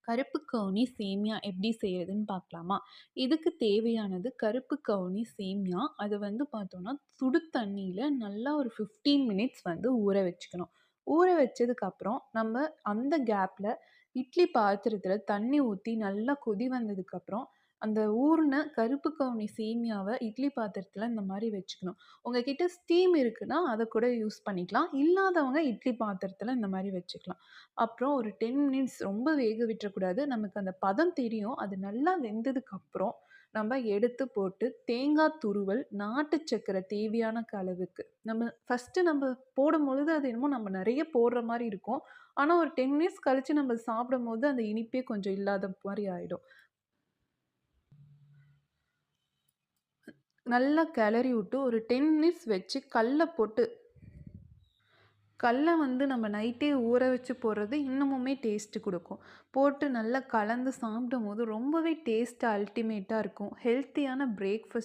கருப்பு கவுனி சேமியா எப்படி செய்றதுன்னு பார்க்கலாமா? இதுக்கு தேவையானது கருப்பு கவுனி சேமியா. அது வந்து பார்த்தோம்னா, சுடு தண்ணீல நல்லா ஒரு 15 மினிட்ஸ் வந்து ஊற வச்சுக்கணும். ஊற வச்சதுக்கப்புறம், நம்ம அந்த கேப்ல இட்லி பாத்திரத்தில தண்ணி ஊத்தி நல்லா கொதி வந்ததுக்கப்புறம், அந்த ஊறுன கருப்பு கவுனி சேமியாவ இட்லி பாத்திரத்தில இந்த மாரி வச்சுக்கணும். உங்ககிட்ட ஸ்டீம் இருக்குன்னா, அத கூட யூஸ் பண்ணிக்கலாம். இல்லாதவங்க இட்லி பாத்திரத்தில இந்த மாரி வச்சுக்கலாம். அப்புறம் ஒரு 10 மினிட்ஸ் ரொம்ப வேக விட்டுறக்கூடாது. நமக்கு அந்த பதம் தெரியும். அது நல்லா வெந்ததுக்கப்புறம், நம்ம எடுத்து போட்டு தேங்காய் துருவல், நாட்டு சர்க்கரை தேவையான அளவுக்கு. நம்ம ஃபர்ஸ்ட்டு போடும்பொழுது அது என்னமோ நம்ம நெறைய போடுற மாரி இருக்கும். ஆனா ஒரு 10 மினிட்ஸ் கழிச்சு நம்ம சாப்பிடும்போது அந்த இனிப்பே கொஞ்சம் இல்லாத மாரி ஆயிடும். நல்லா கிளறி விட்டு ஒரு 10 மினிட்ஸ் வச்சு கல்ல போட்டு கல்ல வந்து நம்ம நைட்டே ஊற வச்சு போடுறது இன்னமுமே டேஸ்ட்டு குடுக்கும். போட்டு நல்லா கலந்து சாப்பிடும்போது ரொம்பவே டேஸ்ட் அல்டிமேட்டா இருக்கும். ஹெல்த்தியான பிரேக்ஃபாஸ்ட்